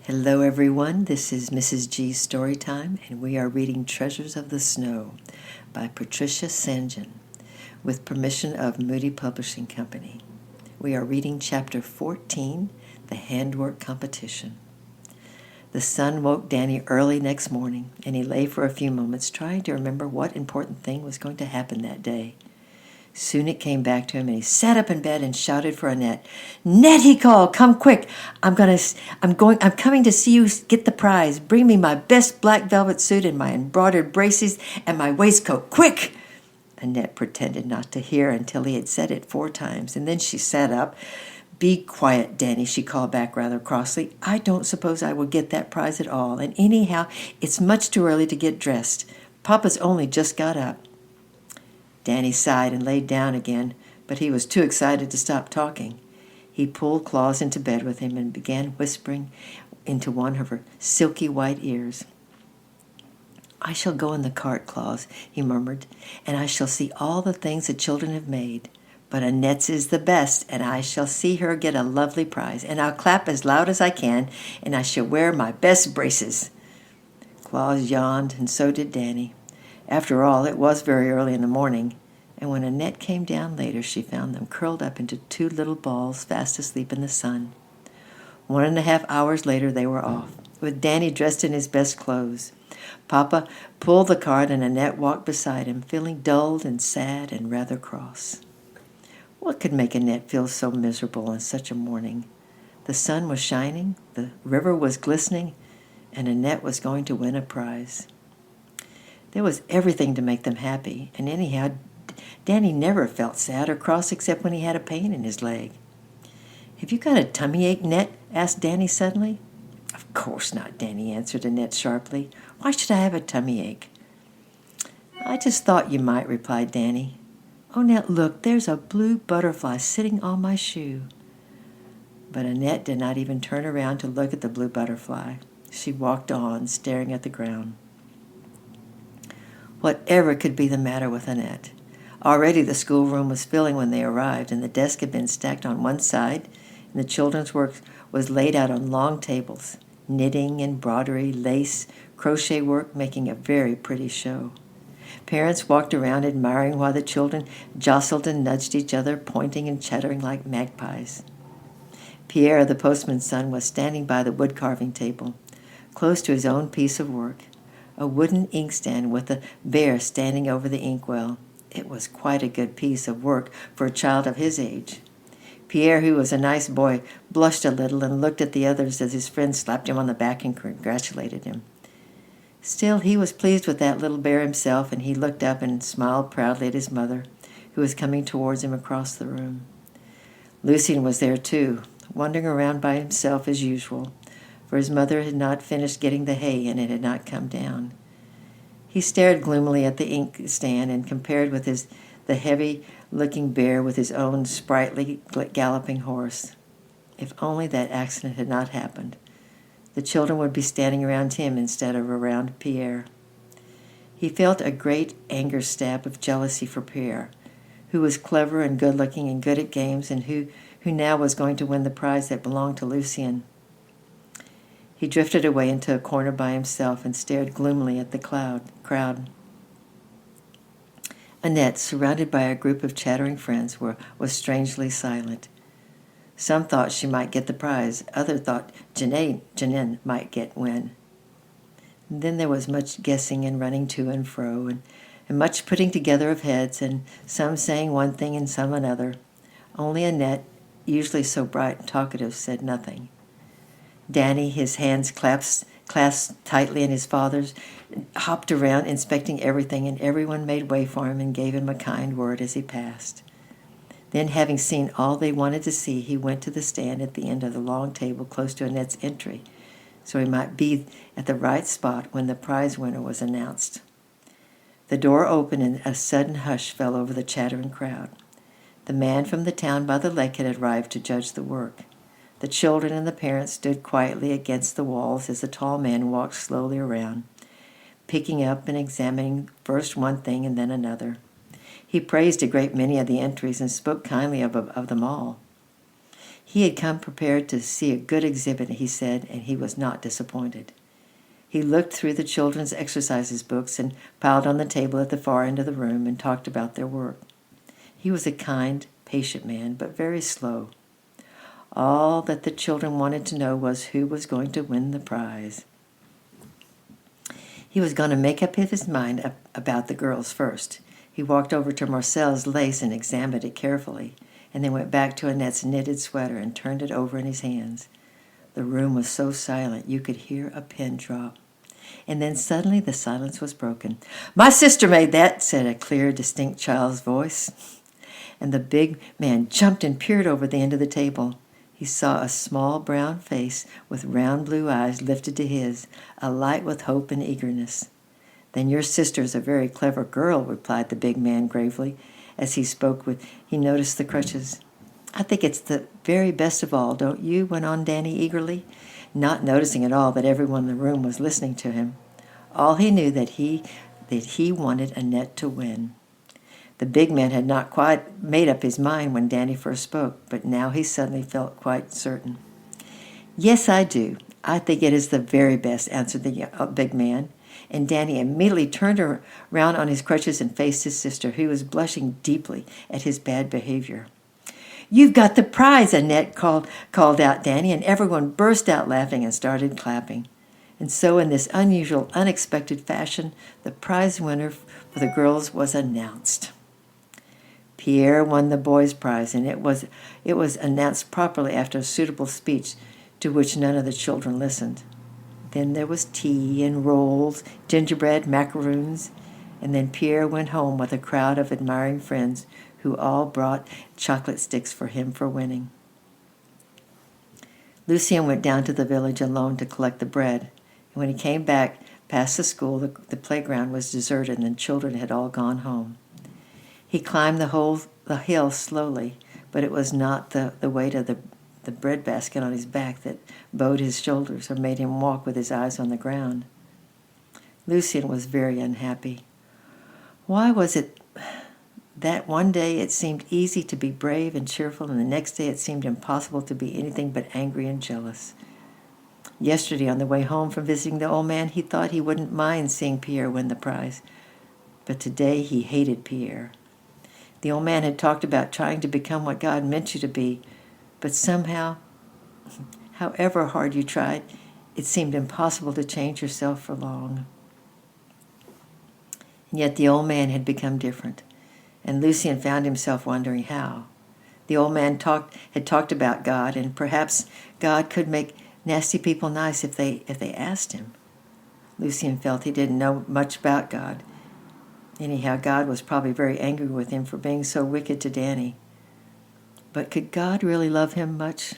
Hello everyone, this is Mrs. G's Storytime, and we are reading Treasures of the Snow by Patricia St. John with permission of Moody Publishing Company. We are reading Chapter 14, The Handwork Competition. The sun woke Danny early next morning, and he lay for a few moments trying to remember what important thing was going to happen that day. Soon it came back to him, and he sat up in bed and shouted for Annette. "Net," he called, "come quick! I'm coming to see you get the prize. Bring me my best black velvet suit and my embroidered braces and my waistcoat, quick!" Annette pretended not to hear until he had said it 4 times, and then she sat up. "Be quiet, Danny," she called back rather crossly. "I don't suppose I will get that prize at all, and anyhow, it's much too early to get dressed. Papa's only just got up." Danny sighed and laid down again, but he was too excited to stop talking. He pulled Claus into bed with him and began whispering into one of her silky white ears. "I shall go in the cart, Claus," he murmured, "and I shall see all the things the children have made. But Annette's is the best, and I shall see her get a lovely prize, and I'll clap as loud as I can, and I shall wear my best braces." Claus yawned, and so did Danny. After all, it was very early in the morning, and when Annette came down later, she found them curled up into 2 little balls fast asleep in the sun. 1.5 hours later, they were off, with Danny dressed in his best clothes. Papa pulled the cart, and Annette walked beside him, feeling dulled and sad and rather cross. What could make Annette feel so miserable on such a morning? The sun was shining, the river was glistening, and Annette was going to win a prize. There was everything to make them happy, and anyhow, Danny never felt sad or cross except when he had a pain in his leg. "Have you got a tummy ache, Annette?" asked Danny suddenly. "Of course not," Danny answered Annette sharply. "Why should I have a tummy ache?" "I just thought you might," replied Danny. "Oh, now look, there's a blue butterfly sitting on my shoe." But Annette did not even turn around to look at the blue butterfly. She walked on, staring at the ground. Whatever could be the matter with Annette? Already the schoolroom was filling when they arrived, and the desk had been stacked on one side, and the children's work was laid out on long tables, knitting, embroidery, lace, crochet work making a very pretty show. Parents walked around admiring while the children jostled and nudged each other, pointing and chattering like magpies. Pierre, the postman's son, was standing by the wood-carving table, close to his own piece of work, a wooden inkstand with a bear standing over the inkwell. It was quite a good piece of work for a child of his age. Pierre, who was a nice boy, blushed a little and looked at the others as his friend slapped him on the back and congratulated him. Still, he was pleased with that little bear himself, and he looked up and smiled proudly at his mother, who was coming towards him across the room. Lucien was there too, wandering around by himself as usual, for his mother had not finished getting the hay and it had not come down. He stared gloomily at the inkstand and compared with the heavy-looking bear with his own sprightly galloping horse. If only that accident had not happened. The children would be standing around him instead of around Pierre. He felt a great anger stab of jealousy for Pierre, who was clever and good-looking and good at games, and who now was going to win the prize that belonged to Lucien. He drifted away into a corner by himself and stared gloomily at the crowd. Annette, surrounded by a group of chattering friends, was strangely silent. Some thought she might get the prize. Others thought Jeanne might win. And then there was much guessing and running to and fro, and much putting together of heads, and some saying one thing and some another. Only Annette, usually so bright and talkative, said nothing. Danny, his hands clasped tightly in his father's, hopped around inspecting everything, and everyone made way for him and gave him a kind word as he passed. Then, having seen all they wanted to see, he went to the stand at the end of the long table close to Annette's entry, so he might be at the right spot when the prize winner was announced. The door opened, and a sudden hush fell over the chattering crowd. The man from the town by the lake had arrived to judge the work. The children and the parents stood quietly against the walls as the tall man walked slowly around, picking up and examining first one thing and then another. He praised a great many of the entries and spoke kindly of them all. He had come prepared to see a good exhibit, he said, and he was not disappointed. He looked through the children's exercises books and piled on the table at the far end of the room and talked about their work. He was a kind, patient man, but very slow. All that the children wanted to know was who was going to win the prize. He was going to make up his mind about the girls first. He walked over to Marcel's lace and examined it carefully, and then went back to Annette's knitted sweater and turned it over in his hands. The room was so silent you could hear a pin drop. And then suddenly the silence was broken. "My sister made that," said a clear, distinct child's voice. And the big man jumped and peered over the end of the table. He saw a small brown face with round blue eyes lifted to his, alight with hope and eagerness. "Then your sister's a very clever girl," replied the big man gravely. As he spoke, he noticed the crutches. "I think it's the very best of all, don't you?" went on Danny eagerly, not noticing at all that everyone in the room was listening to him. All he knew that he wanted Annette to win. The big man had not quite made up his mind when Danny first spoke, but now he suddenly felt quite certain. "Yes, I do. I think it is the very best," answered the big man. And Danny immediately turned around on his crutches and faced his sister, who was blushing deeply at his bad behavior. "You've got the prize," Annette called out Danny, and everyone burst out laughing and started clapping. And so in this unusual, unexpected fashion, the prize winner for the girls was announced. Pierre won the boys' prize, and it was announced properly after a suitable speech to which none of the children listened. Then there was tea and rolls, gingerbread, macaroons, and then Pierre went home with a crowd of admiring friends who all brought chocolate sticks for him for winning. Lucien went down to the village alone to collect the bread, and when he came back past the school, the playground was deserted and the children had all gone home. He climbed the hill slowly, but it was not the weight of the breadbasket on his back that bowed his shoulders or made him walk with his eyes on the ground. Lucien was very unhappy. Why was it that one day it seemed easy to be brave and cheerful, and the next day it seemed impossible to be anything but angry and jealous? Yesterday, on the way home from visiting the old man, he thought he wouldn't mind seeing Pierre win the prize, but today he hated Pierre. The old man had talked about trying to become what God meant you to be, but somehow, however hard you tried, it seemed impossible to change yourself for long. And yet the old man had become different, and Lucien found himself wondering how. The old man had talked about God, and perhaps God could make nasty people nice if they asked him. Lucien felt he didn't know much about God. Anyhow, God was probably very angry with him for being so wicked to Danny. But could God really love him much?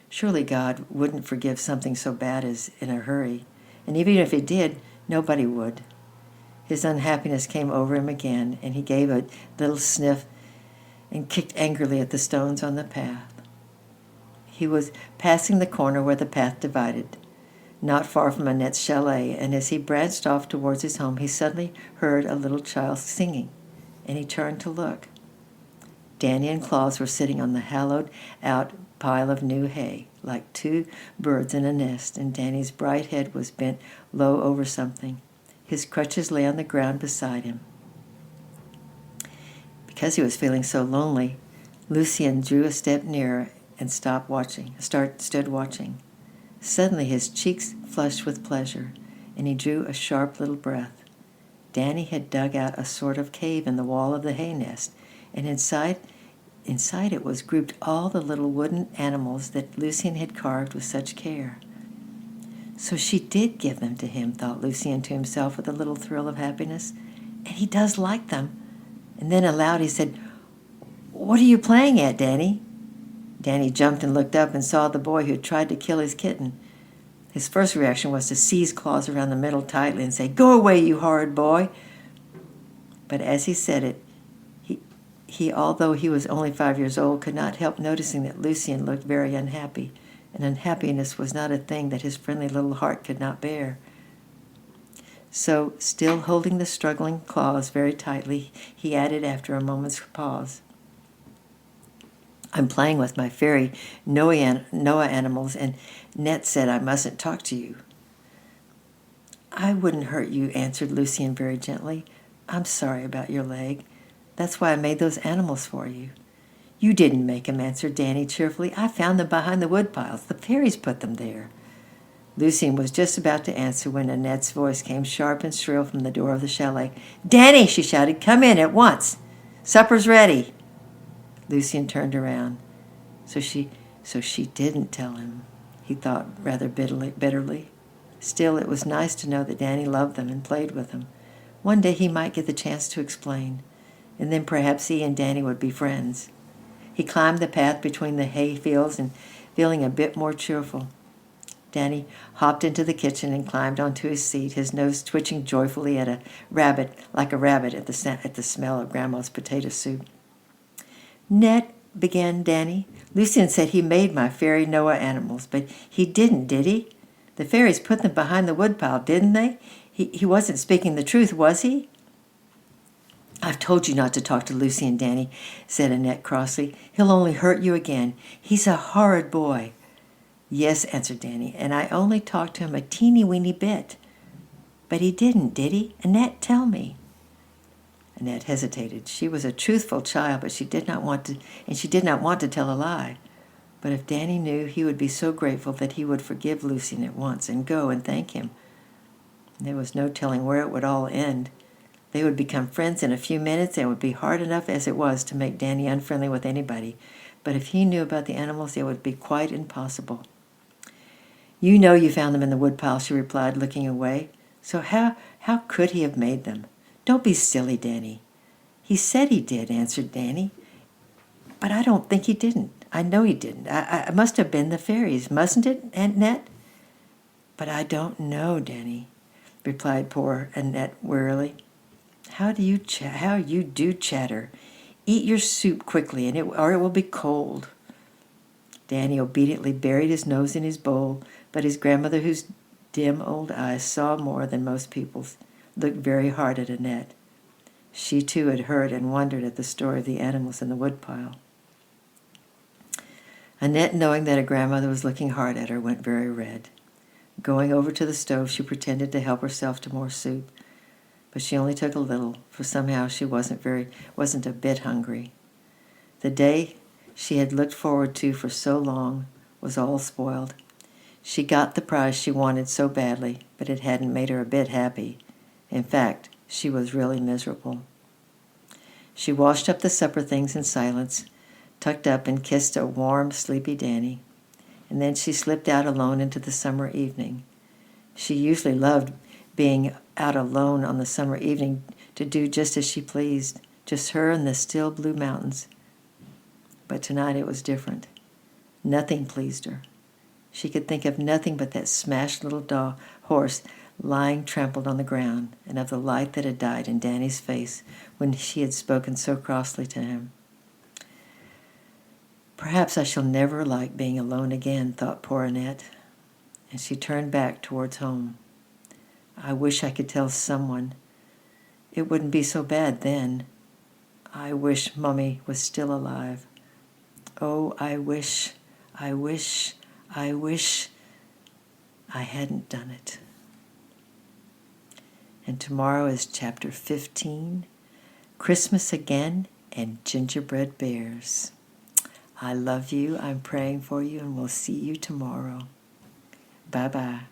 Surely God wouldn't forgive something so bad as in a hurry, and even if he did, nobody would. His unhappiness came over him again, and he gave a little sniff and kicked angrily at the stones on the path. He was passing the corner where the path divided, not far from Annette's chalet, and as he branched off towards his home, he suddenly heard a little child singing, and he turned to look. Danny and Claus were sitting on the hollowed-out pile of new hay, like two birds in a nest, and Danny's bright head was bent low over something. His crutches lay on the ground beside him. Because he was feeling so lonely, Lucien drew a step nearer and stood watching. Suddenly his cheeks flushed with pleasure, and he drew a sharp little breath. Danny had dug out a sort of cave in the wall of the hay nest, and inside it was grouped all the little wooden animals that Lucien had carved with such care. So she did give them to him, thought Lucien to himself with a little thrill of happiness, and he does like them. And then aloud he said, "What are you playing at, Danny?" Danny jumped and looked up and saw the boy who had tried to kill his kitten. His first reaction was to seize Claus around the middle tightly and say, "Go away, you horrid boy!" But as he said it, he, although he was only 5 years old, could not help noticing that Lucien looked very unhappy, and unhappiness was not a thing that his friendly little heart could not bear. So, still holding the struggling Claus very tightly, he added after a moment's pause, I'm playing with my fairy Noah animals, and Net said I mustn't talk to you." "I wouldn't hurt you," answered Lucien very gently. "I'm sorry about your leg. That's why I made those animals for you." "You didn't make them," answered Danny cheerfully. "I found them behind the woodpiles. The fairies put them there." Lucien was just about to answer when Annette's voice came sharp and shrill from the door of the chalet. "Danny," she shouted, "come in at once. Supper's ready." Lucien turned around. So she didn't tell him, he thought rather bitterly. Still, it was nice to know that Danny loved them and played with them. One day he might get the chance to explain, and then perhaps he and Danny would be friends. He climbed the path between the hay fields and feeling a bit more cheerful. Danny hopped into the kitchen and climbed onto his seat, his nose twitching joyfully like a rabbit at the smell of Grandma's potato soup. "Net," began Danny, "Lucien said he made my fairy Noah animals, but he didn't, did he? The fairies put them behind the woodpile, didn't they? He wasn't speaking the truth, was he?" "I've told you not to talk to Lucien, Danny," said Annette crossly. "He'll only hurt you again. He's a horrid boy." "Yes," answered Danny, "and I only talked to him a teeny-weeny bit." "But he didn't, did he? Annette, tell me." Annette hesitated. She was a truthful child, but she did not want to tell a lie. But if Danny knew, he would be so grateful that he would forgive Lucien at once and go and thank him. There was no telling where it would all end. They would become friends in a few minutes, and it would be hard enough as it was to make Danny unfriendly with anybody. But if he knew about the animals, it would be quite impossible. "You know you found them in the woodpile," she replied, looking away. "So how could he have made them?" "Don't be silly, Danny." "He said he did," answered Danny. "But I don't think he didn't. I know he didn't. I must have been the fairies, mustn't it, Aunt Net?" "But I don't know, Danny," replied poor Annette wearily. How you do chatter. Eat your soup quickly, or it will be cold." Danny obediently buried his nose in his bowl, but his grandmother, whose dim old eyes saw more than most people's, looked very hard at Annette. She too had heard and wondered at the story of the animals in the woodpile. Annette, knowing that her grandmother was looking hard at her, went very red. Going over to the stove, she pretended to help herself to more soup, but she only took a little, for somehow she wasn't a bit hungry. The day she had looked forward to for so long was all spoiled. She got the prize she wanted so badly, but it hadn't made her a bit happy. In fact, she was really miserable. She washed up the supper things in silence, tucked up and kissed a warm, sleepy Danny, and then she slipped out alone into the summer evening. She usually loved being out alone on the summer evening to do just as she pleased, just her and the still blue mountains. But tonight it was different. Nothing pleased her. She could think of nothing but that smashed little horse lying trampled on the ground, and of the light that had died in Danny's face when she had spoken so crossly to him. "Perhaps I shall never like being alone again," thought poor Annette, and she turned back towards home. "I wish I could tell someone. It wouldn't be so bad then. I wish Mummy was still alive. Oh, I wish I hadn't done it." And tomorrow is chapter 15, Christmas Again and Gingerbread Bears. I love you, I'm praying for you, and we'll see you tomorrow. Bye-bye.